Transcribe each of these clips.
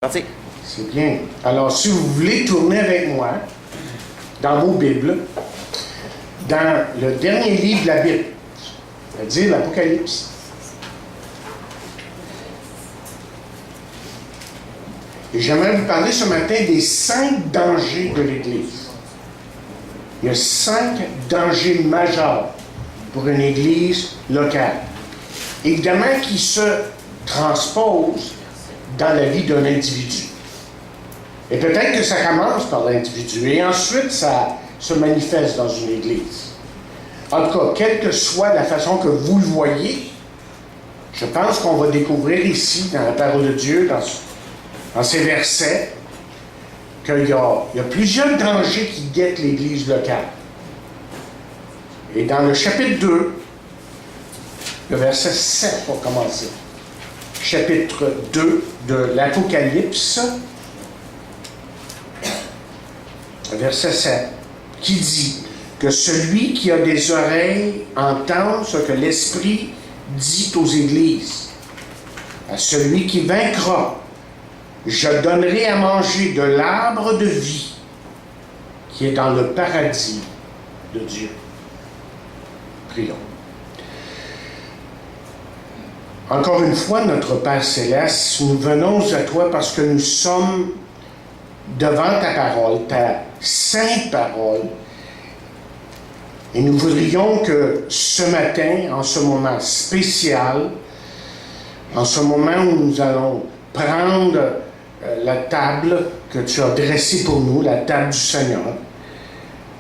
Parti. C'est bien. Alors, si vous voulez tourner avec moi dans vos Bibles, dans le dernier livre de la Bible, c'est-à-dire l'Apocalypse. Et j'aimerais vous parler ce matin des 5 dangers de l'Église. Il y a 5 dangers majeurs pour une Église locale. Évidemment, qui se transposent dans la vie d'un individu. Et peut-être que ça commence par l'individu, et ensuite ça se manifeste dans une Église. En tout cas, quelle que soit la façon que vous le voyez, je pense qu'on va découvrir ici, dans la parole de Dieu, dans ces versets, qu'il y a plusieurs dangers qui guettent l'Église locale. Et dans le chapitre 2, le verset 7 pour commencer. Chapitre 2 de l'Apocalypse, verset 7, qui dit que celui qui a des oreilles entende ce que l'Esprit dit aux églises. À celui qui vaincra, je donnerai à manger de l'arbre de vie qui est dans le paradis de Dieu. Prions. Encore une fois, notre Père Céleste, nous venons à toi parce que nous sommes devant ta parole, ta sainte parole. Et nous voudrions que ce matin, en ce moment spécial, en ce moment où nous allons prendre la table que tu as dressée pour nous, la table du Seigneur,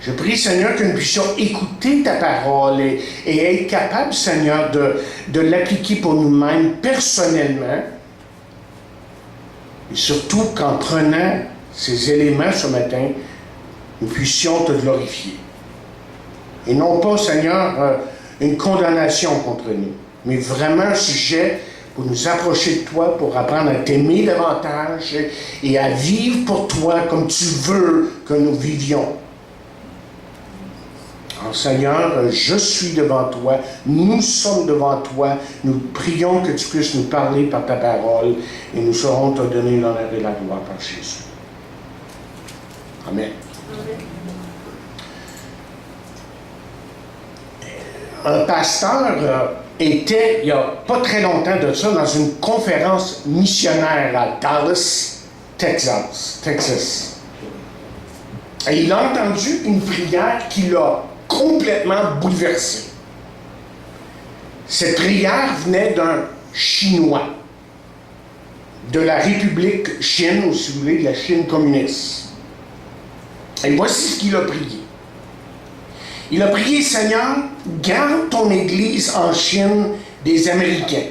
je prie, Seigneur, que nous puissions écouter ta parole et être capables, Seigneur, de l'appliquer pour nous-mêmes personnellement. Et surtout qu'en prenant ces éléments ce matin, nous puissions te glorifier. Et non pas, Seigneur, une condamnation contre nous, mais vraiment un sujet pour nous approcher de toi, pour apprendre à t'aimer davantage et à vivre pour toi comme tu veux que nous vivions. Alors, Seigneur, je suis devant toi, nous sommes devant toi, nous prions que tu puisses nous parler par ta parole et nous saurons te donner l'honneur et la gloire par Jésus. Amen. Un pasteur était, il n'y a pas très longtemps de ça, dans une conférence missionnaire à Dallas, Texas. Et il a entendu une prière qui l'a complètement bouleversé. Cette prière venait d'un Chinois, de la République Chine, ou si vous voulez, de la Chine communiste. Et voici ce qu'il a prié. Il a prié, Seigneur, garde ton Église en Chine des Américains.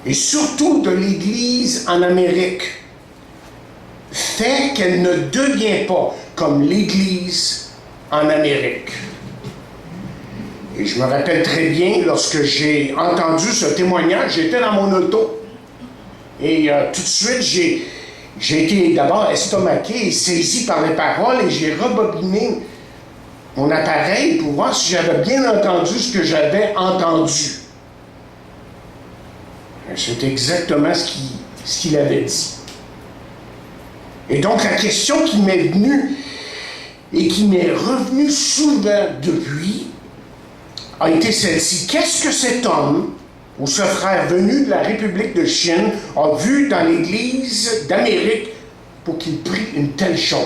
Et surtout de l'Église en Amérique. Fais qu'elle ne devienne pas comme l'Église en Amérique. Et je me rappelle très bien, lorsque j'ai entendu ce témoignage, j'étais dans mon auto. Et tout de suite, j'ai été d'abord estomaqué et saisi par les paroles et j'ai rebobiné mon appareil pour voir si j'avais bien entendu ce que j'avais entendu. C'est exactement ce qu'il avait dit. Et donc la question qui m'est venue et qui m'est revenue souvent depuis a été celle-ci. Qu'est-ce que cet homme ou ce frère venu de la République de Chine a vu dans l'Église d'Amérique pour qu'il prie une telle chose?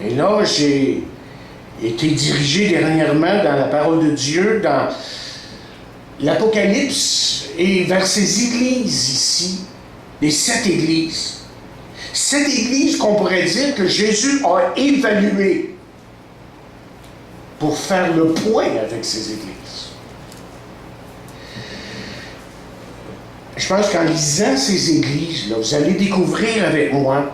Et là, j'ai été dirigé dernièrement dans la parole de Dieu, dans l'Apocalypse et vers ces églises ici, les 7 églises. 7 églises qu'on pourrait dire que Jésus a évaluées pour faire le point avec ces églises. Je pense qu'en lisant ces églises-là, vous allez découvrir avec moi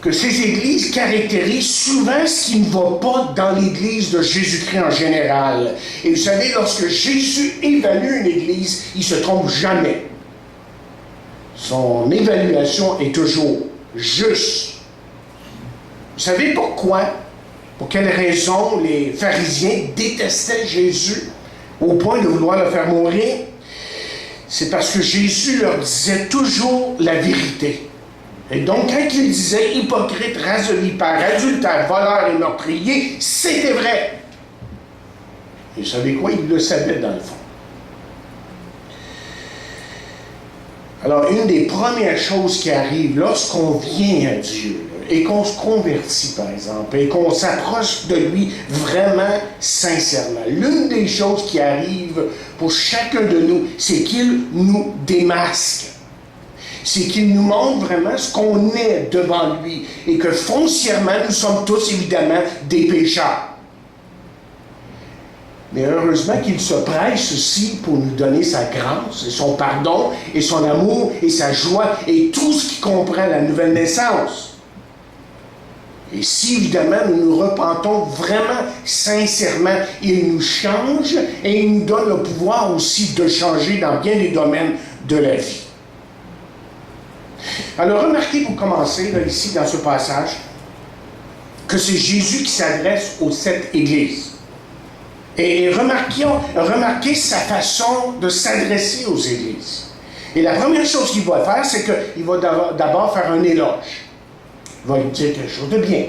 que ces églises caractérisent souvent ce qui ne va pas dans l'Église de Jésus-Christ en général. Et vous savez, lorsque Jésus évalue une église, il ne se trompe jamais. Son évaluation est toujours juste. Vous savez pourquoi? Pour quelle raison les pharisiens détestaient Jésus au point de vouloir le faire mourir? c'est parce que Jésus leur disait toujours la vérité. Et donc, quand il disait hypocrite, race de vipères, adultère, voleur et meurtrier, c'était vrai. Et vous savez quoi? Il le savait dans le fond. Alors, une des premières choses qui arrive lorsqu'on vient à Dieu et qu'on se convertit, par exemple, et qu'on s'approche de lui vraiment sincèrement, l'une des choses qui arrive pour chacun de nous, c'est qu'il nous démasque. C'est qu'il nous montre vraiment ce qu'on est devant lui et que foncièrement, nous sommes tous évidemment des pécheurs. Mais heureusement qu'il se presse aussi pour nous donner sa grâce et son pardon et son amour et sa joie et tout ce qui comprend la nouvelle naissance. Et si évidemment nous nous repentons vraiment sincèrement, il nous change et il nous donne le pouvoir aussi de changer dans bien des domaines de la vie. Alors remarquez pour commencer, là, ici dans ce passage, que c'est Jésus qui s'adresse aux 7 églises. Et remarquez sa façon de s'adresser aux églises. Et la première chose qu'il va faire, c'est qu'il va d'abord faire un éloge. Il va lui dire quelque chose de bien.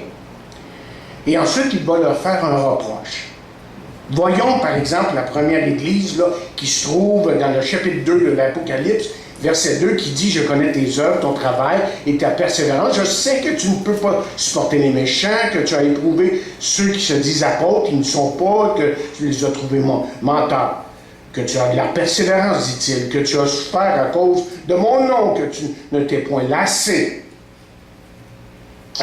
Et ensuite, il va leur faire un reproche. Voyons par exemple la première église là, qui se trouve dans le chapitre 2 de l'Apocalypse, verset 2 qui dit « Je connais tes œuvres, ton travail et ta persévérance. Je sais que tu ne peux pas supporter les méchants, que tu as éprouvé ceux qui se disent apôtres, qui ne sont pas, que tu les as trouvés menteurs. Que tu as de la persévérance, dit-il, que tu as souffert à cause de mon nom, que tu ne t'es point lassé. »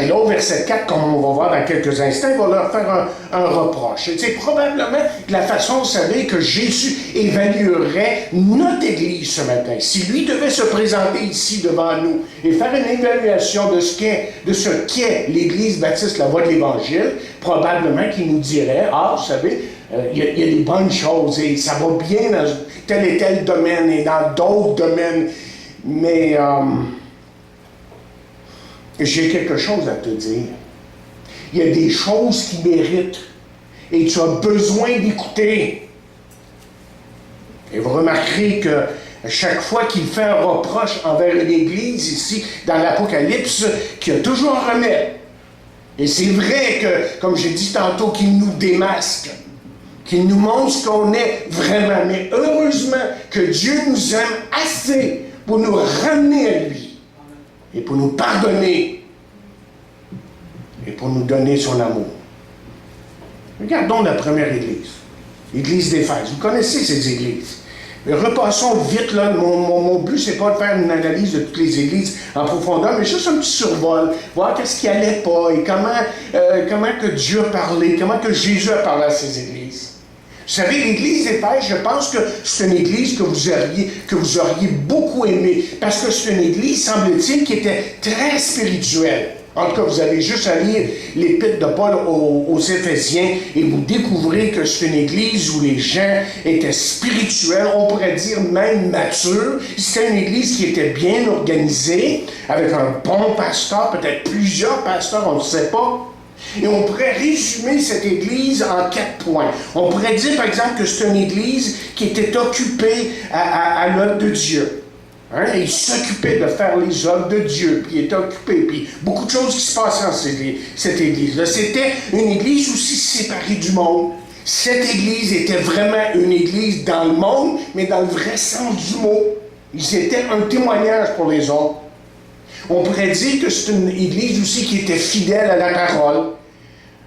Et là, au verset 4, comme on va voir dans quelques instants, il va leur faire un reproche. Et c'est probablement de la façon, vous savez, que Jésus évaluerait notre Église ce matin. Si lui devait se présenter ici devant nous et faire une évaluation de ce qu'est l'Église baptiste, la voie de l'Évangile, probablement qu'il nous dirait, ah, vous savez, il y a des bonnes choses et ça va bien dans tel et tel domaine et dans d'autres domaines, mais... j'ai quelque chose à te dire. Il y a des choses qui méritent et tu as besoin d'écouter. Et vous remarquerez que chaque fois qu'il fait un reproche envers une église ici dans l'Apocalypse, qu'il y a toujours un remède. Et c'est vrai que, comme j'ai dit tantôt, qu'il nous démasque, qu'il nous montre ce qu'on est vraiment. Mais heureusement que Dieu nous aime assez pour nous ramener à lui. Et pour nous pardonner, et pour nous donner son amour. Regardons la première église, l'église d'Éphèse. Vous connaissez ces églises. Mais repassons vite, là. Mon but, c'est pas de faire une analyse de toutes les églises en profondeur, mais juste un petit survol, voir qu'est-ce qui allait pas, et comment que Dieu a parlé, comment que Jésus a parlé à ces églises. Vous savez, l'église d'Éphèse, je pense que c'est une église que vous auriez beaucoup aimée, parce que c'est une église, semble-t-il, qui était très spirituelle. En tout cas, vous avez juste à lire l'épître de Paul aux Éphésiens et vous découvrez que c'est une église où les gens étaient spirituels, on pourrait dire même matures. C'était une église qui était bien organisée, avec un bon pasteur, peut-être plusieurs pasteurs, on ne sait pas. Et on pourrait résumer cette église en 4 points. On pourrait dire, par exemple, que c'est une église qui était occupée à l'œuvre de Dieu. Hein? Il s'occupait de faire les œuvres de Dieu, puis il était occupé, puis beaucoup de choses qui se passaient dans cette église-là. C'était une église aussi séparée du monde. Cette église était vraiment une église dans le monde, mais dans le vrai sens du mot. Ils étaient un témoignage pour les autres. On pourrait dire que c'est une église aussi qui était fidèle à la parole.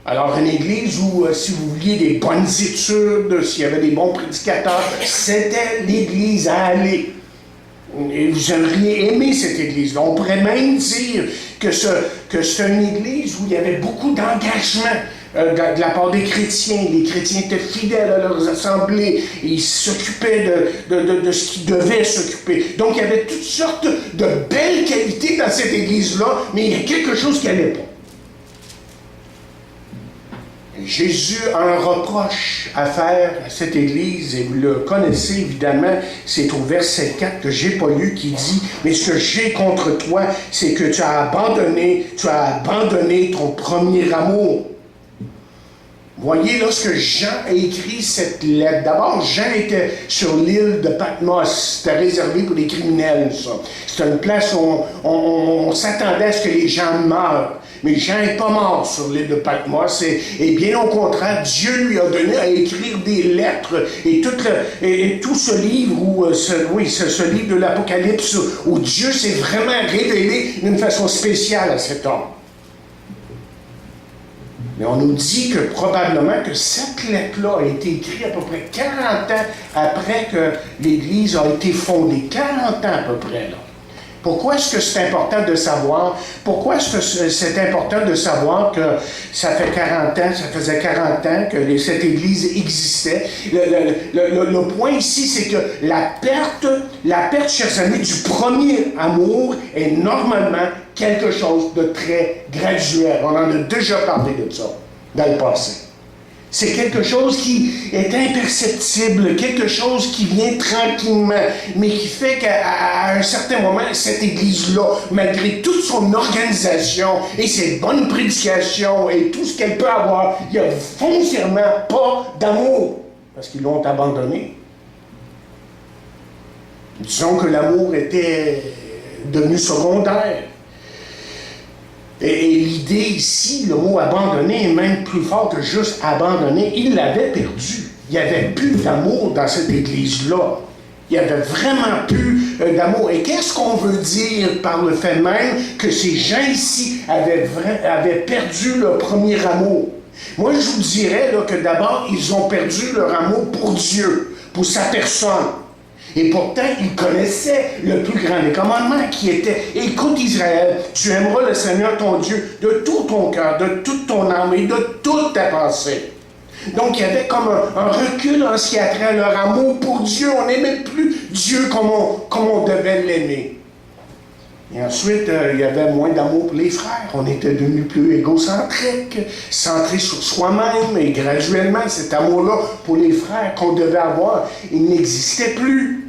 Alors, une église où, si vous vouliez des bonnes études, s'il y avait des bons prédicateurs, c'était l'église à aller. Et vous aimeriez aimer cette église-là. On pourrait même dire que c'est une église où il y avait beaucoup d'engagement de la part des chrétiens. Les chrétiens étaient fidèles à leurs assemblées. Ils s'occupaient de ce qu'ils devaient s'occuper. Donc, il y avait toutes sortes de belles qualités dans cette église-là, mais il y a quelque chose qui n'allait pas. Jésus a un reproche à faire à cette église, et vous le connaissez évidemment, c'est au verset 4 que je n'ai pas lu, qui dit « Mais ce que j'ai contre toi, c'est que tu as abandonné ton premier amour. » Voyez, lorsque Jean a écrit cette lettre, d'abord, Jean était sur l'île de Patmos. C'était réservé pour les criminels, ça. C'était une place où on s'attendait à ce que les gens meurent. Mais Jean n'est pas mort sur l'île de Patmos. Et bien au contraire, Dieu lui a donné à écrire des lettres. Et tout ce livre, ce livre de l'Apocalypse, où Dieu s'est vraiment révélé d'une façon spéciale à cet homme. Mais on nous dit que probablement que cette lettre-là a été écrite à peu près 40 ans après que l'Église a été fondée. 40 ans à peu près, là. Pourquoi est-ce que c'est important de savoir? Pourquoi est-ce que c'est important de savoir que ça faisait 40 ans que cette Église existait? Le point ici, c'est que la perte, chers amis, du premier amour est normalement quelque chose de très graduel. On en a déjà parlé de ça dans le passé. C'est quelque chose qui est imperceptible, quelque chose qui vient tranquillement, mais qui fait qu'à un certain moment, cette Église-là, malgré toute son organisation et ses bonnes prédications et tout ce qu'elle peut avoir, il n'y a foncièrement pas d'amour, parce qu'ils l'ont abandonné. Disons que l'amour était devenu secondaire. Et l'idée ici, le mot abandonner est même plus fort que juste abandonner. Il l'avait perdu. Il n'y avait plus d'amour dans cette Église-là. Il n'y avait vraiment plus d'amour. Et qu'est-ce qu'on veut dire par le fait même que ces gens ici avaient perdu leur premier amour? Moi, je vous dirais là, que d'abord, ils ont perdu leur amour pour Dieu, pour sa personne. Et pourtant, ils connaissaient le plus grand des commandements qui était « Écoute Israël, tu aimeras le Seigneur ton Dieu de tout ton cœur, de toute ton âme et de toute ta pensée. » Donc, il y avait comme un recul en ce qui a trait à leur amour pour Dieu. On n'aimait plus Dieu comme on devait l'aimer. Et ensuite, il y avait moins d'amour pour les frères. On était devenus plus égocentriques, centrés sur soi-même. Et graduellement, cet amour-là pour les frères qu'on devait avoir, il n'existait plus.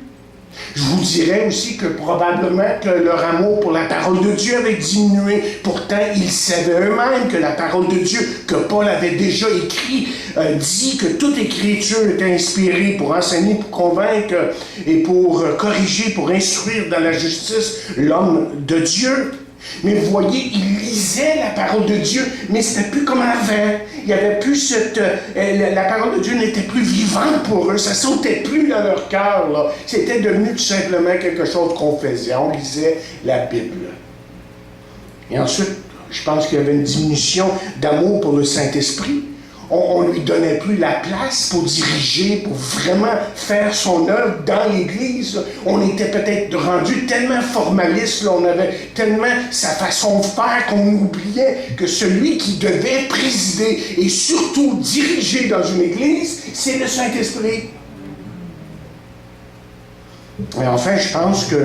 Je vous dirais aussi que probablement que leur amour pour la parole de Dieu avait diminué. Pourtant, ils savaient eux-mêmes que la parole de Dieu, que Paul avait déjà écrit, dit que toute écriture est inspirée pour enseigner, pour convaincre et pour corriger, pour instruire dans la justice l'homme de Dieu. Mais vous voyez, ils lisaient la parole de Dieu, mais c'était plus comme avant. Il n'y avait plus la parole de Dieu n'était plus vivante pour eux, ça sautait plus dans leur cœur, là. C'était devenu tout simplement quelque chose qu'on faisait. On lisait la Bible. Et ensuite, je pense qu'il y avait une diminution d'amour pour le Saint-Esprit. On ne lui donnait plus la place pour diriger, pour vraiment faire son œuvre dans l'Église. On était peut-être rendu tellement formaliste, là, on avait tellement sa façon de faire qu'on oubliait que celui qui devait présider et surtout diriger dans une Église, c'est le Saint-Esprit. Et enfin, je pense que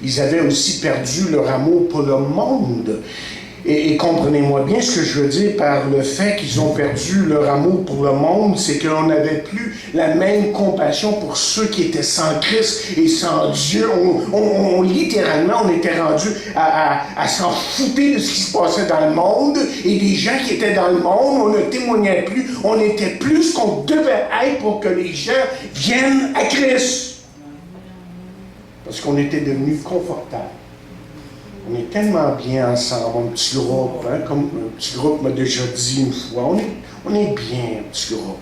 ils avaient aussi perdu leur amour pour le monde. Et comprenez-moi bien ce que je veux dire par le fait qu'ils ont perdu leur amour pour le monde, c'est qu'on n'avait plus la même compassion pour ceux qui étaient sans Christ et sans Dieu. Littéralement, on était rendu à s'en foutre de ce qui se passait dans le monde, et des gens qui étaient dans le monde, on ne témoignait plus, on était plus ce qu'on devait être pour que les gens viennent à Christ. Parce qu'on était devenus confortables. On est tellement bien ensemble, un petit groupe, hein, comme un petit groupe m'a déjà dit une fois. On est bien, un petit groupe.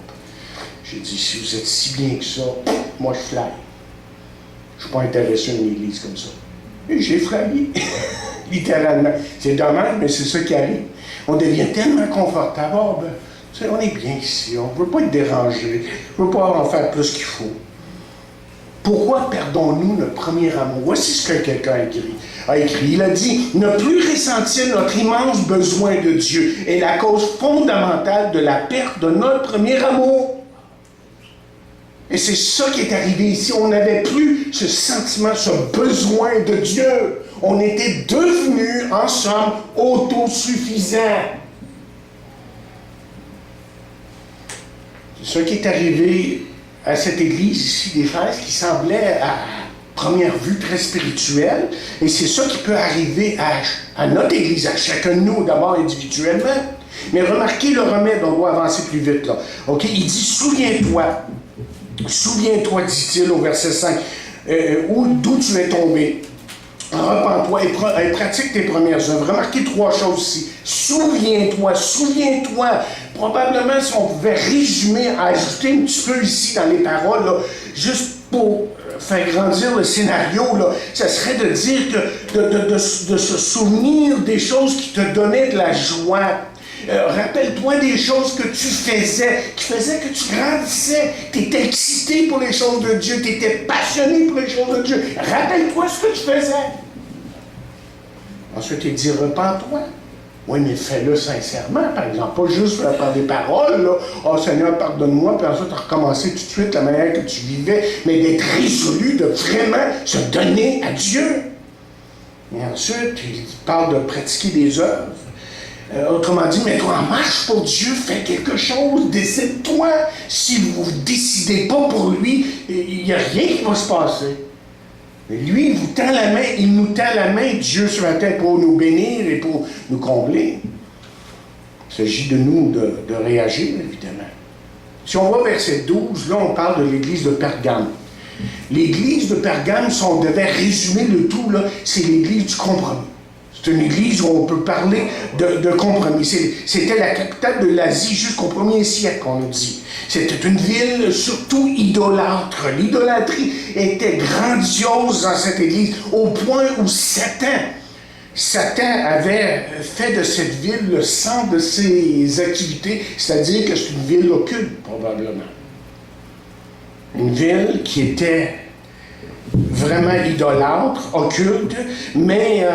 J'ai dit, si vous êtes si bien que ça, moi je fly. Je ne suis pas intéressé à une église comme ça. Et j'ai flyé, littéralement. C'est dommage, mais c'est ça qui arrive. On devient tellement confortable. Oh, ben, on est bien ici, on ne veut pas être dérangé. On ne veut pas en faire plus qu'il faut. Pourquoi perdons-nous notre premier amour? Voici ce que quelqu'un a écrit. Il a dit, « Ne plus ressentir notre immense besoin de Dieu est la cause fondamentale de la perte de notre premier amour. » Et c'est ça qui est arrivé ici. On n'avait plus ce sentiment, ce besoin de Dieu. On était devenus, en somme, autosuffisants. C'est ça qui est arrivé à cette église ici des frères qui semblait à première vue très spirituelle, et c'est ça qui peut arriver à notre église, à chacun de nous d'abord individuellement. Mais remarquez le remède, on va avancer plus vite là. OK? Il dit, souviens-toi, dit-il au verset 5, d'où tu es tombé. Repens-toi et pratique tes premières œuvres. Remarquez 3 choses ici. Souviens-toi. Probablement, si on pouvait résumer, ajouter un petit peu ici dans les paroles, là, juste pour faire grandir le scénario, là, ça serait de dire de se souvenir des choses qui te donnaient de la joie. Rappelle-toi des choses que tu faisais, qui faisaient que tu grandissais. Tu étais excité pour les choses de Dieu, tu étais passionné pour les choses de Dieu. Rappelle-toi ce que tu faisais. Ensuite, il dit, repens-toi. Oui, mais fais-le sincèrement, par exemple. Pas juste par des paroles, là. Oh Seigneur, pardonne-moi, puis ensuite recommencer tout de suite la manière que tu vivais, mais d'être résolu, de vraiment se donner à Dieu. Et ensuite, il parle de pratiquer des œuvres. Autrement dit, mets-toi en marche pour Dieu, fais quelque chose, décide-toi. Si vous ne décidez pas pour lui, il n'y a rien qui va se passer. Lui, il vous tend la main, il nous tend la main, Dieu sur la terre pour nous bénir et pour nous combler. Il s'agit de nous de réagir, évidemment. Si on va verset 12, là, on parle de l'église de Pergame. L'église de Pergame, si on devait résumer le tout, là, c'est l'église du compromis. C'est une église où on peut parler de compromis. C'était la capitale de l'Asie jusqu'au 1er siècle, on dit. C'était une ville surtout idolâtre. L'idolâtrie était grandiose dans cette église, au point où Satan avait fait de cette ville le centre de ses activités, c'est-à-dire que c'est une ville occulte, probablement. Une ville qui était vraiment idolâtre, occulte, mais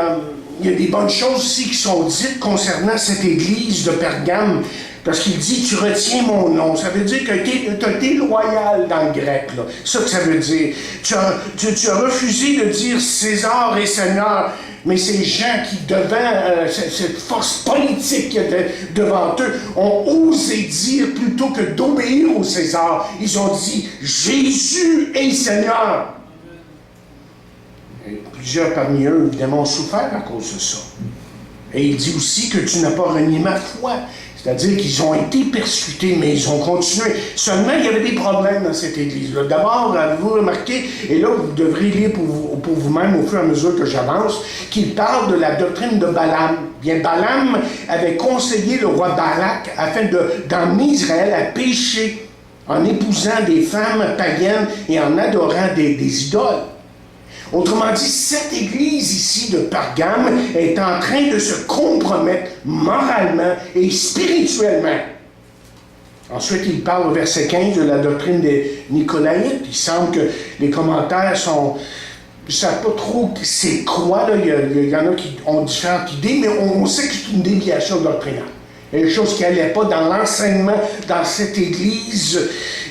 il y a des bonnes choses aussi qui sont dites concernant cette église de Pergame, parce qu'il dit, tu retiens mon nom. Ça veut dire que tu as été loyal dans le grec, là. C'est ça que ça veut dire. Tu as refusé de dire César et Seigneur, mais ces gens qui, devant cette force politique qui était devant eux, ont osé dire, plutôt que d'obéir au César, ils ont dit Jésus est Seigneur. Et plusieurs parmi eux, évidemment, ont souffert à cause de ça. Et il dit aussi que tu n'as pas renié ma foi. C'est-à-dire qu'ils ont été persécutés, mais ils ont continué. Seulement, il y avait des problèmes dans cette église-là. D'abord, avez-vous remarqué, et là, vous devrez lire pour vous-même au fur et à mesure que j'avance, qu'il parle de la doctrine de Balaam. Bien, Balaam avait conseillé le roi Balak afin d'emmener Israël à pécher en épousant des femmes païennes et en adorant des idoles. Autrement dit, cette église ici de Pergame est en train de se compromettre moralement et spirituellement. Ensuite, il parle au verset 15 de la doctrine des Nicolaïtes. Il semble que les commentaires sont... Je ne sais pas trop c'est quoi, là. Il y en a qui ont différentes idées, mais on sait que c'est une déviation doctrinale. Il y a des choses qui n'allaient pas dans l'enseignement dans cette église.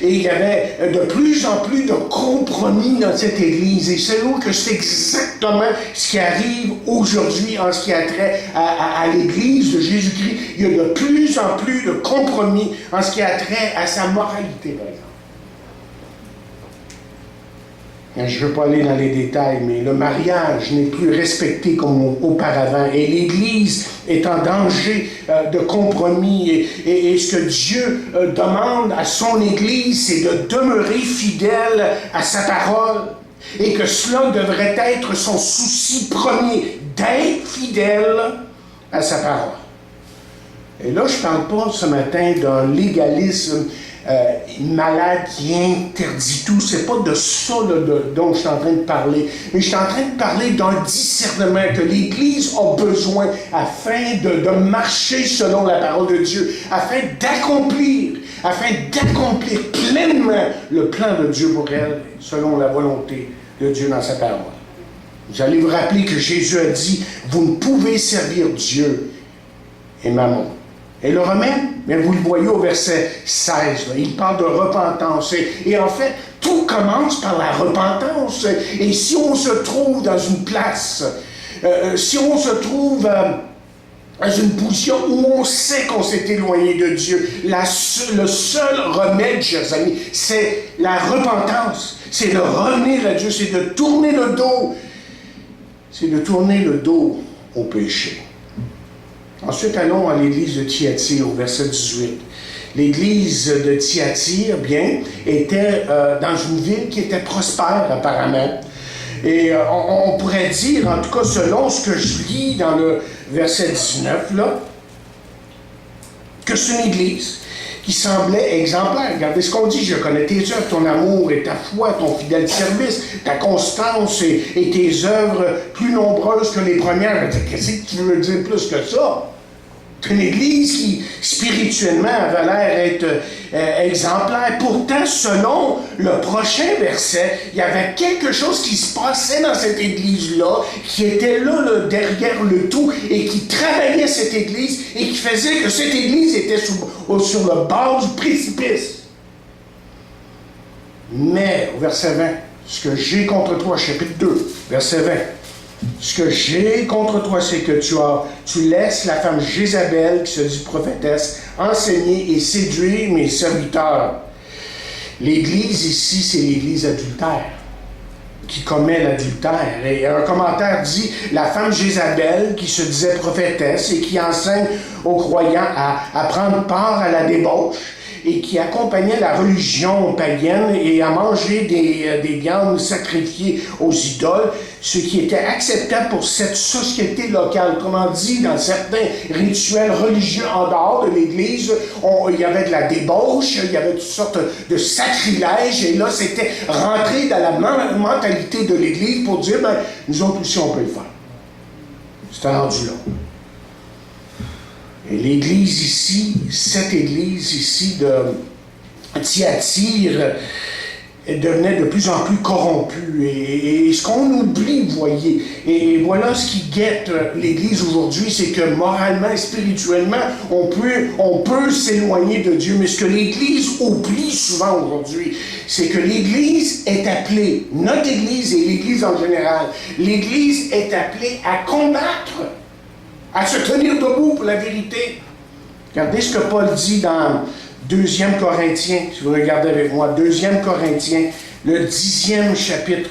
Et il y avait de plus en plus de compromis dans cette église. Et c'est là que c'est exactement ce qui arrive aujourd'hui en ce qui a trait à l'église de Jésus-Christ. Il y a de plus en plus de compromis en ce qui a trait à sa moralité, par exemple. Je ne veux pas aller dans les détails, mais le mariage n'est plus respecté comme auparavant. Et l'Église est en danger de compromis. Et ce que Dieu demande à son Église, c'est de demeurer fidèle à sa parole. Et que cela devrait être son souci premier, d'être fidèle à sa parole. Et là, je ne parle pas ce matin d'un légalisme malade qui interdit tout. C'est pas de ça dont je suis en train de parler. Mais je suis en train de parler d'un discernement que l'Église a besoin afin de marcher selon la parole de Dieu, afin d'accomplir pleinement le plan de Dieu pour elle, selon la volonté de Dieu dans sa parole. Vous allez vous rappeler que Jésus a dit, vous ne pouvez servir Dieu et Mammon. Et le remède, mais vous le voyez au verset 16, là, il parle de repentance. Et en fait, tout commence par la repentance. Et si on se trouve dans une place, si on se trouve dans une position où on sait qu'on s'est éloigné de Dieu, le seul remède, chers amis, c'est la repentance. C'est de revenir à Dieu, c'est de tourner le dos. C'est de tourner le dos au péché. Ensuite, allons à l'église de Thyatire, au verset 18. L'église de Thyatire, bien, était dans une ville qui était prospère, apparemment. Et on pourrait dire, en tout cas, selon ce que je lis dans le verset 19, là, que c'est une église qui semblait exemplaire. Regardez ce qu'on dit: je connais tes œuvres, ton amour et ta foi, ton fidèle service, ta constance et tes œuvres plus nombreuses que les premières. Qu'est-ce que tu veux dire plus que ça? C'est une église qui, spirituellement, avait l'air être exemplaire. Pourtant, selon le prochain verset, il y avait quelque chose qui se passait dans cette église-là, qui était là, derrière le tout, et qui travaillait cette église, et qui faisait que cette église était sur le bord du précipice. Mais, au verset 20, ce que j'ai contre toi, chapitre 2, verset 20, ce que j'ai contre toi, c'est que tu laisses la femme Jézabel, qui se dit prophétesse, enseigner et séduire mes serviteurs. L'église ici, c'est l'église adultère, qui commet l'adultère. Et un commentaire dit: la femme Jézabel, qui se disait prophétesse et qui enseigne aux croyants à prendre part à la débauche, et qui accompagnait la religion païenne et à manger des viandes sacrifiées aux idoles, ce qui était acceptable pour cette société locale. Autrement dit, dans certains rituels religieux en dehors de l'Église, il y avait de la débauche, il y avait toutes sortes de sacrilèges, et là, c'était rentré dans la mentalité de l'Église pour dire, ben, nous autres aussi, on peut le faire. C'était rendu là. Et l'église ici, cette église ici de Thyatire, devenait de plus en plus corrompue. Et ce qu'on oublie, vous voyez, et voilà ce qui guette l'Église aujourd'hui, c'est que moralement et spirituellement, on peut s'éloigner de Dieu. Mais ce que l'Église oublie souvent aujourd'hui, c'est que l'Église est appelée, notre Église et l'Église en général, l'Église est appelée à combattre, à se tenir debout pour la vérité. Regardez ce que Paul dit dans 2 Corinthiens, si vous regardez avec moi, 2 Corinthiens, le 10e chapitre,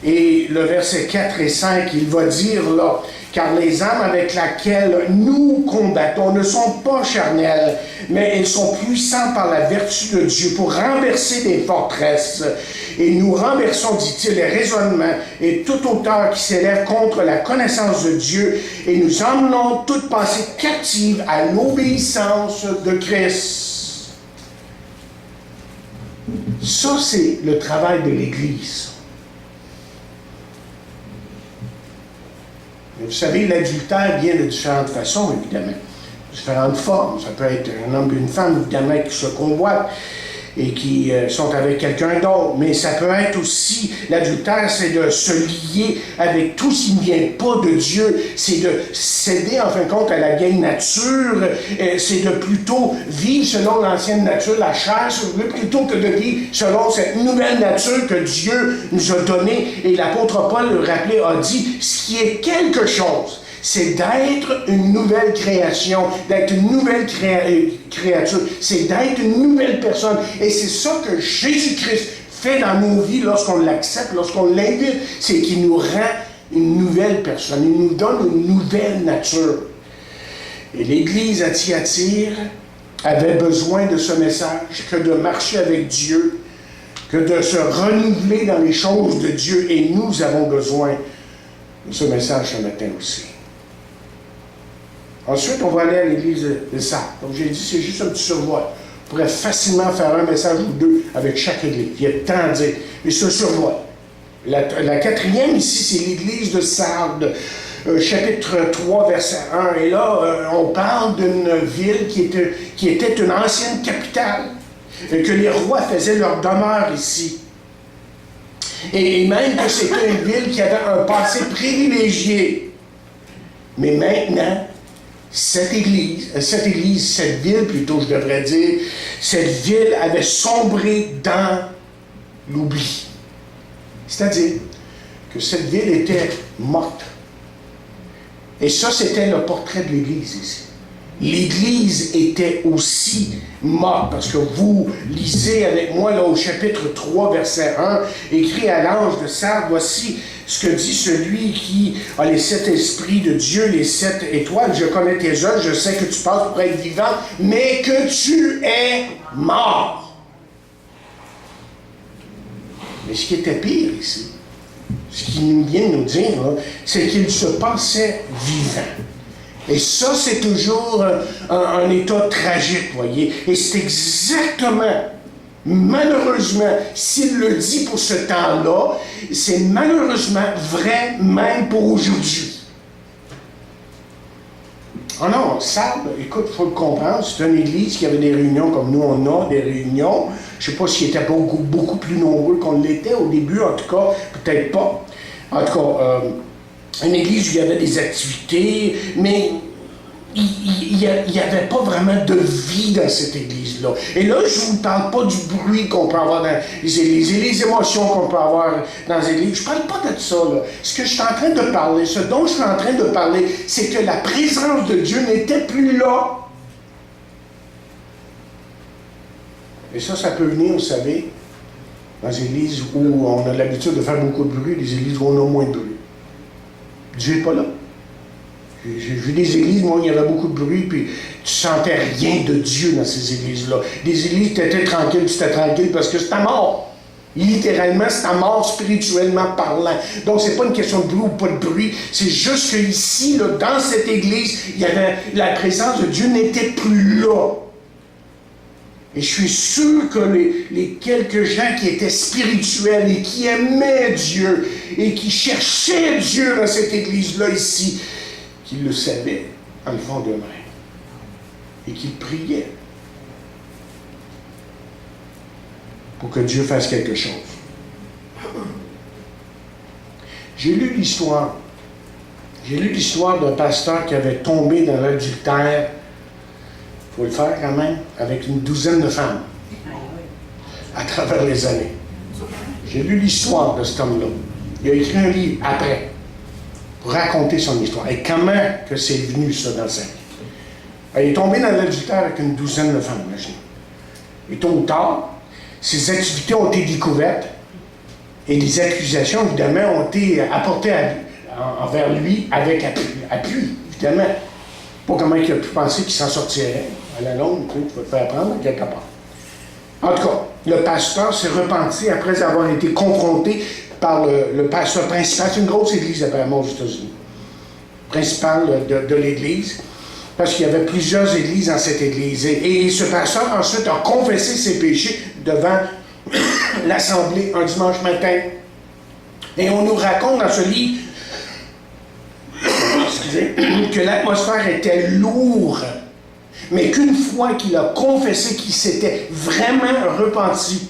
et le verset 4 et 5, il va dire là, car les armes avec lesquelles nous combattons ne sont pas charnelles, mais elles sont puissantes par la vertu de Dieu pour renverser des forteresses. Et nous renversons, dit-il, les raisonnements et toute hauteur qui s'élève contre la connaissance de Dieu, et nous emmenons toute pensée captive à l'obéissance de Christ. Ça, c'est le travail de l'Église. Mais vous savez, l'adultère vient de différentes façons, évidemment. Différentes formes. Ça peut être un homme et une femme, évidemment, qui se convoitent et qui sont avec quelqu'un d'autre. Mais ça peut être aussi, l'adultère, c'est de se lier avec tout ce qui ne vient pas de Dieu. C'est de céder, en fin de compte, à la vieille nature. C'est de plutôt vivre selon l'ancienne nature, la chair, plutôt que de vivre selon cette nouvelle nature que Dieu nous a donnée. Et l'apôtre Paul, le rappelé, a dit, ce qui est quelque chose, c'est d'être une nouvelle création, d'être une nouvelle créature, c'est d'être une nouvelle personne. Et c'est ça que Jésus-Christ fait dans nos vies lorsqu'on l'accepte, lorsqu'on l'invite, c'est qu'il nous rend une nouvelle personne, il nous donne une nouvelle nature. Et l'Église à Thyatire avait besoin de ce message, que de marcher avec Dieu, que de se renouveler dans les choses de Dieu, et nous avons besoin de ce message ce matin aussi. Ensuite, on va aller à l'église de Sardes. Comme j'ai dit, c'est juste un petit survol. On pourrait facilement faire un message ou deux avec chaque église. Il y a tant à dire. Mais c'est un survol. La quatrième ici, c'est l'église de Sardes, chapitre 3, verset 1. Et là, on parle d'une ville qui était une ancienne capitale, que les rois faisaient leur demeure ici. Et même que c'était une ville qui avait un passé privilégié. Mais maintenant, cette ville plutôt, je devrais dire, cette ville avait sombré dans l'oubli. C'est-à-dire que cette ville était morte. Et ça, c'était le portrait de l'Église ici. L'Église était aussi morte, parce que vous lisez avec moi là, au chapitre 3, verset 1, écrit à l'ange de Sardes, voici ce que dit celui qui a les 7 esprits de Dieu, les 7 étoiles. Je connais tes œuvres, je sais que tu passes pour être vivant, mais que tu es mort. Mais ce qui était pire ici, ce qu'il nous vient de nous dire, là, c'est qu'il se pensait vivant. Et ça, c'est toujours un état tragique, voyez. Et c'est exactement, malheureusement, s'il le dit pour ce temps-là, c'est malheureusement vrai même pour aujourd'hui. Oh non, Sardes, écoute, il faut le comprendre, c'est une église qui avait des réunions comme nous, on a des réunions. Je ne sais pas s'ils étaient beaucoup plus nombreux qu'on l'était au début, en tout cas, peut-être pas. En tout cas, une église où il y avait des activités, mais il n'y avait pas vraiment de vie dans cette église-là. Et là, je ne vous parle pas du bruit qu'on peut avoir dans les églises et les émotions qu'on peut avoir dans les églises. Je ne parle pas de ça, là. Ce que je suis en train de parler, ce dont je suis en train de parler, c'est que la présence de Dieu n'était plus là. Et ça peut venir, vous savez, dans les églises où on a l'habitude de faire beaucoup de bruit, des églises où on a moins de bruit. Dieu n'est pas là. J'ai vu des églises, moi, il y avait beaucoup de bruit, puis tu sentais rien de Dieu dans ces églises-là. Des églises, tu étais tranquille parce que c'était mort. Littéralement, c'était mort spirituellement parlant. Donc, c'est pas une question de bruit ou pas de bruit, c'est juste qu'ici, là, dans cette église, il y avait, la présence de Dieu n'était plus là. Et je suis sûr que les quelques gens qui étaient spirituels et qui aimaient Dieu et qui cherchaient Dieu dans cette église-là ici, qu'ils le savaient en le fond d'eux-mêmes et qu'ils priaient pour que Dieu fasse quelque chose. J'ai lu l'histoire d'un pasteur qui avait tombé dans l'adultère, il faut le faire quand même, avec une douzaine de femmes à travers les années. J'ai lu l'histoire de cet homme-là. Il a écrit un livre après pour raconter son histoire. Et comment que c'est venu, ça, dans sa vie. Il est tombé dans l'adultère avec une douzaine de femmes, imaginez. Et tôt ou tard, ses activités ont été découvertes et les accusations, évidemment, ont été apportées envers lui avec appui, évidemment. Pas comment il a pu penser qu'il s'en sortirait. À la longue, tu vas te faire prendre quelque part. En tout cas, le pasteur s'est repenti après avoir été confronté par le pasteur principal. C'est une grosse église apparemment aux États-Unis. Principal de l'église. Parce qu'il y avait plusieurs églises dans cette église. Et ce pasteur ensuite a confessé ses péchés devant l'assemblée un dimanche matin. Et on nous raconte dans ce livre que l'atmosphère était lourde. Mais qu'une fois qu'il a confessé qu'il s'était vraiment repenti,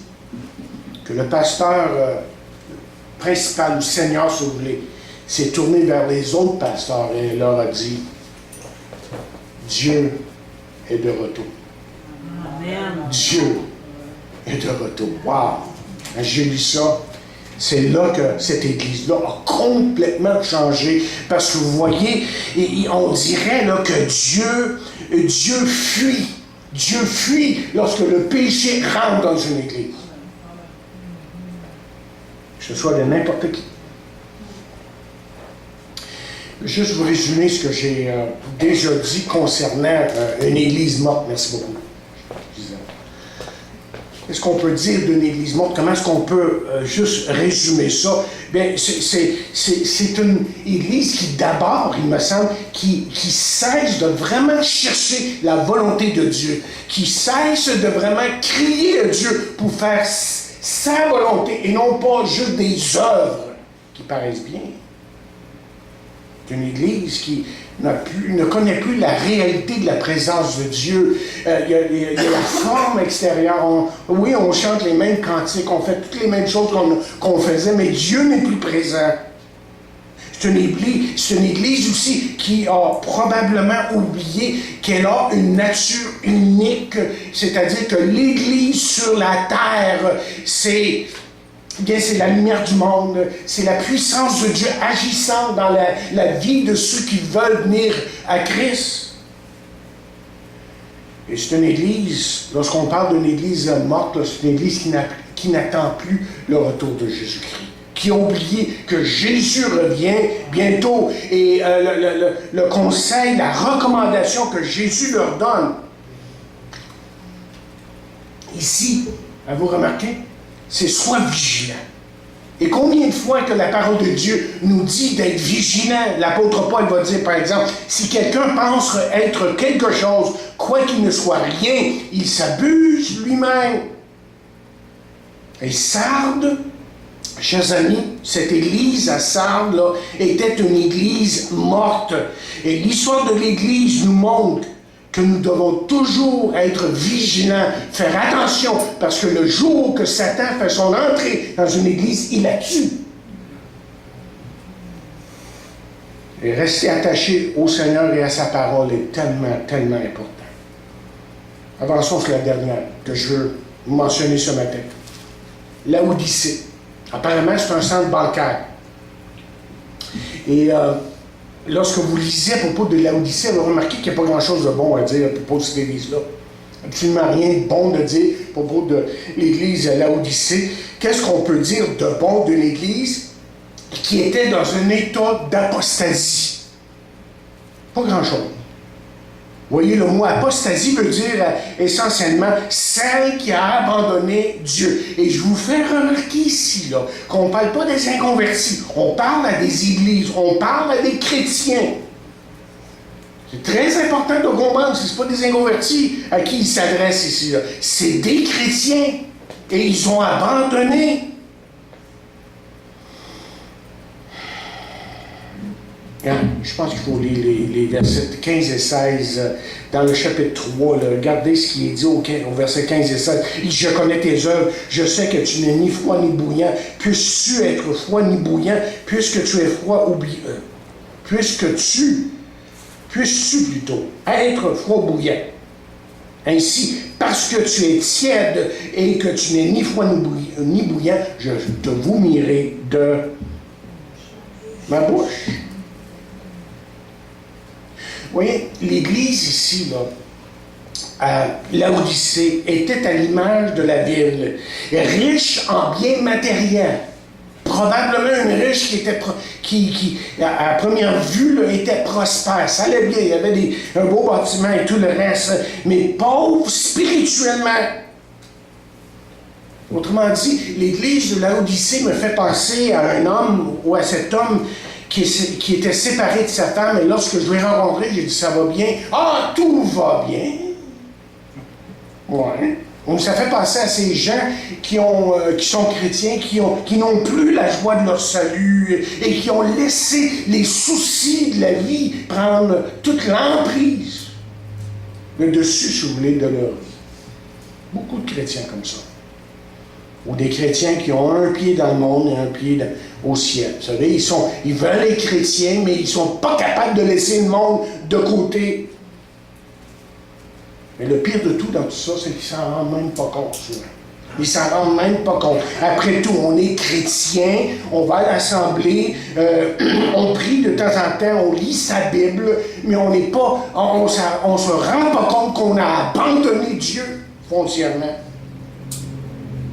que le pasteur principal ou seigneur, si vous voulez, s'est tourné vers les autres pasteurs et leur a dit « Dieu est de retour. » Dieu est de retour. Wow! J'ai lu ça. C'est là que cette église-là a complètement changé. Parce que vous voyez, on dirait là, que Dieu fuit. Dieu fuit lorsque le péché rentre dans une église. Que ce soit de n'importe qui. Juste vous résumer ce que j'ai déjà dit concernant une église morte. Merci beaucoup. Qu'est-ce qu'on peut dire d'une église morte? Comment est-ce qu'on peut juste résumer ça? Bien, c'est une église qui, d'abord, il me semble, qui cesse de vraiment chercher la volonté de Dieu, qui cesse de vraiment crier à Dieu pour faire sa volonté et non pas juste des œuvres qui paraissent bien. C'est une église qui ne connaît plus la réalité de la présence de Dieu. Il y a la forme extérieure. Oui, on chante les mêmes cantiques, on fait toutes les mêmes choses qu'on faisait, mais Dieu n'est plus présent. C'est une église aussi qui a probablement oublié qu'elle a une nature unique, c'est-à-dire que l'église sur la terre, c'est la lumière du monde, c'est la puissance de Dieu agissant dans la vie de ceux qui veulent venir à Christ. Et c'est une église, lorsqu'on parle d'une église morte, c'est une église qui n'attend plus le retour de Jésus-Christ, qui a oublié que Jésus revient bientôt. Et le conseil, la recommandation que Jésus leur donne, ici, vous remarquez, c'est sois vigilant. Et combien de fois que la parole de Dieu nous dit d'être vigilant? L'apôtre Paul va dire, par exemple, si quelqu'un pense être quelque chose, quoi qu'il ne soit rien, il s'abuse lui-même. Et Sardes, chers amis, cette église à Sardes là, était une église morte. Et l'histoire de l'église nous montre que nous devons toujours être vigilants, faire attention, parce que le jour que Satan fait son entrée dans une église, il la tue. Et rester attaché au Seigneur et à sa parole est tellement, tellement important. Avançons sur la dernière que je veux mentionner ce matin. Laodicée. Apparemment, c'est un centre bancaire. Et lorsque vous lisez à propos de Laodicée, vous remarquez qu'il n'y a pas grand-chose de bon à dire à propos de cette église-là. Absolument rien de bon de dire à propos de l'église Laodicée. Qu'est-ce qu'on peut dire de bon d'une église qui était dans un état d'apostasie? Pas grand-chose. Vous voyez, le mot apostasie veut dire essentiellement celle qui a abandonné Dieu. Et je vous fais remarquer ici là, qu'on ne parle pas des inconvertis, on parle à des églises, on parle à des chrétiens. C'est très important de comprendre, ce n'est pas des inconvertis à qui il s'adresse ici. Là. C'est des chrétiens et ils ont abandonné. Je pense qu'il faut lire les versets 15 et 16 dans le chapitre 3. Là. Regardez ce qui est dit au verset 15 et 16. « Je connais tes œuvres, je sais que tu n'es ni froid ni bouillant. Puisses-tu être froid ni bouillant, puisque tu es froid ou puisses-tu plutôt être froid ou bouillant. Ainsi, parce que tu es tiède et que tu n'es ni froid ni bouillant, je te vommirai de ma bouche. » Vous voyez, l'église ici, là, à Laodicée, était à l'image de la ville, riche en biens matériels. Probablement une riche qui à première vue, là, était prospère. Ça allait bien, il y avait un beau bâtiment et tout le reste, mais pauvre spirituellement. Autrement dit, l'église de Laodicée me fait penser à un homme, ou à cet homme qui était séparé de sa femme, et lorsque je l'ai rencontré, j'ai dit, ça va bien. Ah, tout va bien. Ouais. Donc, ça fait penser à ces gens qui sont chrétiens, qui n'ont plus la joie de leur salut et qui ont laissé les soucis de la vie prendre toute l'emprise, le dessus, si vous voulez, de leur vie. Beaucoup de chrétiens comme ça. Ou des chrétiens qui ont un pied dans le monde et un pied au ciel. Vous savez, ils veulent être chrétiens, mais ils ne sont pas capables de laisser le monde de côté. Mais le pire de tout dans tout ça, c'est qu'ils ne s'en rendent même pas compte, souvent. Ils ne s'en rendent même pas compte. Après tout, on est chrétien, on va à l'assemblée, on prie de temps en temps, on lit sa Bible, mais on n'est pas, on se rend pas compte qu'on a abandonné Dieu foncièrement.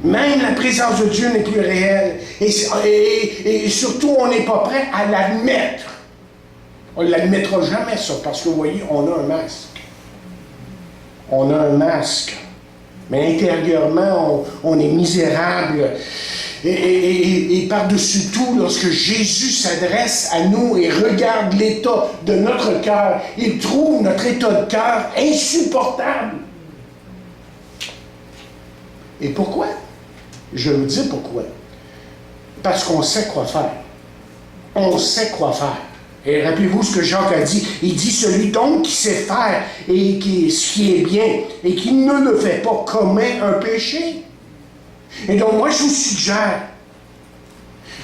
Même la présence de Dieu n'est plus réelle. Et surtout, on n'est pas prêt à l'admettre. On ne l'admettra jamais, ça, parce que vous voyez, on a un masque. On a un masque. Mais intérieurement, on est misérable. Et par-dessus tout, lorsque Jésus s'adresse à nous et regarde l'état de notre cœur, il trouve notre état de cœur insupportable. Et pourquoi? Je vous dis pourquoi. Parce qu'on sait quoi faire. On sait quoi faire. Et rappelez-vous ce que Jacques a dit. Il dit, celui donc qui sait faire et ce qui est bien et qui ne le fait pas commet un péché. Et donc moi, je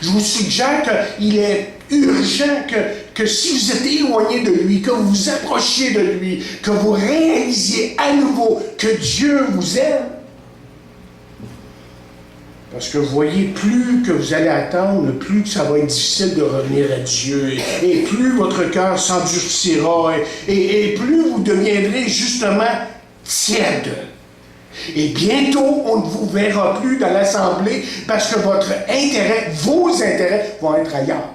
vous suggère qu'il est urgent que si vous êtes éloigné de lui, que vous vous approchiez de lui, que vous réalisiez à nouveau que Dieu vous aime. Parce que vous voyez, plus que vous allez attendre, plus que ça va être difficile de revenir à Dieu. Et plus votre cœur s'endurcira. Et plus vous deviendrez justement tiède. Et bientôt, on ne vous verra plus dans l'Assemblée parce que votre intérêt, vos intérêts vont être ailleurs.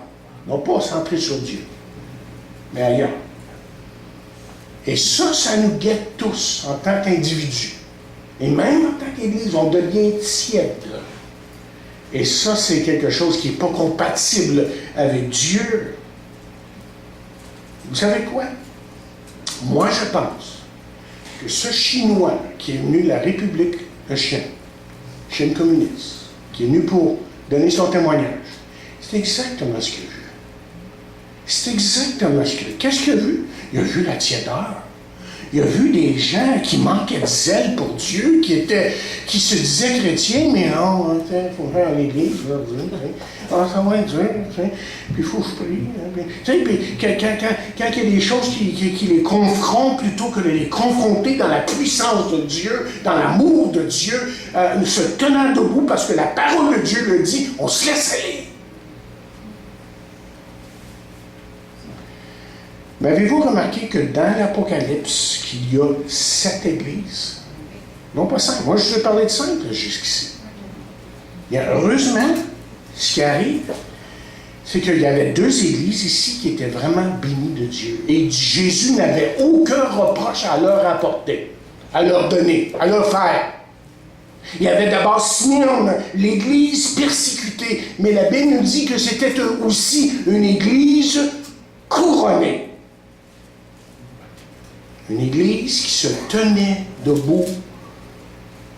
Non pas centrés sur Dieu, mais ailleurs. Et ça nous guette tous en tant qu'individus. Et même en tant qu'Église, on devient tiède. Et ça, c'est quelque chose qui n'est pas compatible avec Dieu. Vous savez quoi? Moi, je pense que ce Chinois qui est venu de la République de Chine communiste, qui est venu pour donner son témoignage, c'est exactement ce qu'il a vu. C'est exactement ce qu'il a vu. Qu'est-ce qu'il a vu? Il a vu la tiédeur. Il a vu des gens qui manquaient de zèle pour Dieu, qui se disaient chrétiens, mais non, il faut faire à l'église, ça va être dur, puis il faut que je prie. Puis quand il y a des choses qui les confrontent plutôt que de les confronter dans la puissance de Dieu, dans l'amour de Dieu, se tenant debout parce que la parole de Dieu le dit, on se laisse aller. Mais avez-vous remarqué que dans l'Apocalypse, qu'il y a 7 églises? Non, pas 5. Moi, je vous ai parlé de 5 jusqu'ici. Et heureusement, ce qui arrive, c'est qu'il y avait 2 églises ici qui étaient vraiment bénies de Dieu. Et Jésus n'avait aucun reproche à leur apporter, à leur donner, à leur faire. Il y avait d'abord Smyrne, l'église persécutée. Mais la Bible nous dit que c'était aussi une église couronnée. Une église qui se tenait debout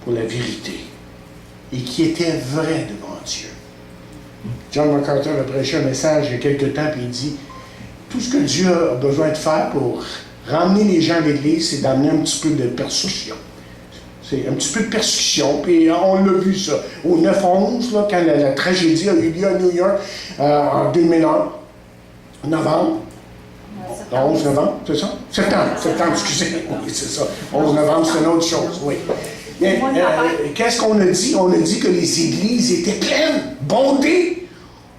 pour la vérité et qui était vraie devant Dieu. John MacArthur a prêché un message il y a quelque temps et il dit tout ce que Dieu a besoin de faire pour ramener les gens à l'église, c'est d'amener un petit peu de persécution. C'est un petit peu de persécution, puis on l'a vu ça. Au 9-11, là, quand la tragédie a eu lieu à New York en 2001, novembre. 11 novembre, c'est ça? Septembre, excusez. Oui, c'est ça. 11 novembre, c'est une autre chose, oui. Qu'est-ce qu'on a dit? On a dit que les églises étaient pleines, bondées.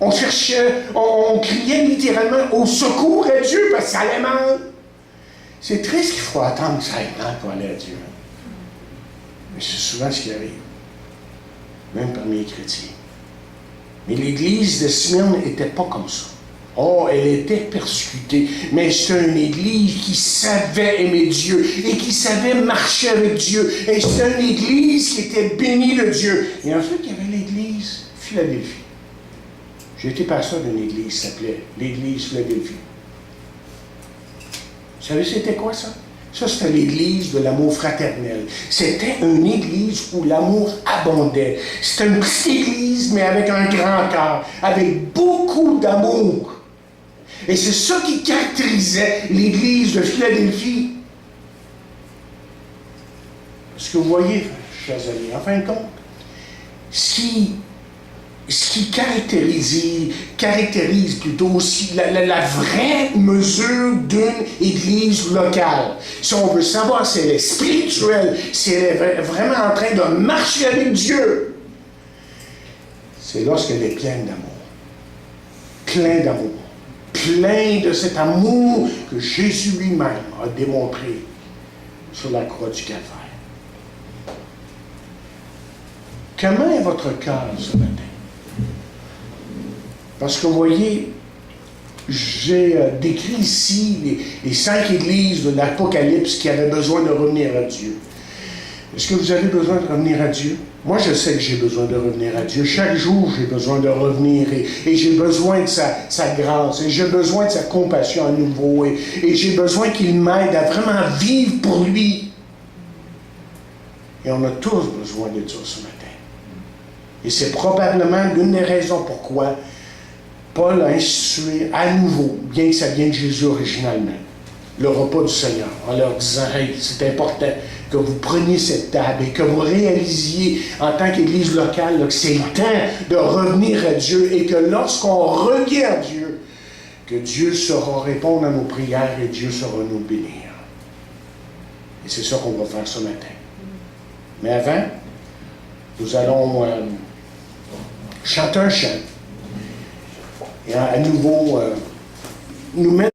On cherchait, on criait littéralement au secours à Dieu parce que ça allait mal. C'est triste qu'il faut attendre que ça aille mal pour aller à Dieu. Mais c'est souvent ce qui arrive, même parmi les chrétiens. Mais l'église de Smyrne n'était pas comme ça. Oh, elle était persécutée, mais c'était une église qui savait aimer Dieu et qui savait marcher avec Dieu. Et c'était une église qui était bénie de Dieu. Et ensuite, il y avait l'église Philadelphie. J'ai été pasteur d'une église qui s'appelait l'église Philadelphie. Vous savez, c'était quoi ça? Ça, c'était l'église de l'amour fraternel. C'était une église où l'amour abondait. C'était une petite église, mais avec un grand cœur, avec beaucoup d'amour. Et c'est ça qui caractérisait l'église de Philadelphie. Parce que vous voyez, chers amis, en fin de compte, ce qui caractérise plutôt aussi la vraie mesure d'une église locale. Si on veut savoir si elle est spirituelle, si elle est vraiment en train de marcher avec Dieu, c'est lorsqu'elle est pleine d'amour. Plein d'amour. Plein de cet amour que Jésus lui-même a démontré sur la croix du Calvaire. Comment est votre cœur ce matin? Parce que vous voyez, j'ai décrit ici les 5 églises de l'Apocalypse qui avaient besoin de revenir à Dieu. Est-ce que vous avez besoin de revenir à Dieu? Moi, je sais que j'ai besoin de revenir à Dieu. Chaque jour, j'ai besoin de revenir et j'ai besoin de sa grâce et j'ai besoin de sa compassion à nouveau et j'ai besoin qu'il m'aide à vraiment vivre pour lui. Et on a tous besoin de ça ce matin. Et c'est probablement l'une des raisons pourquoi Paul a institué à nouveau, bien que ça vienne de Jésus originalement, le repas du Seigneur, en leur disant « Hey, c'est important que vous preniez cette table et que vous réalisiez en tant qu'Église locale là, que c'est le temps de revenir à Dieu et que lorsqu'on revient à Dieu, que Dieu saura répondre à nos prières et Dieu saura nous bénir. » Et c'est ça qu'on va faire ce matin. Mais avant, nous allons chanter un chant et à nouveau nous mettre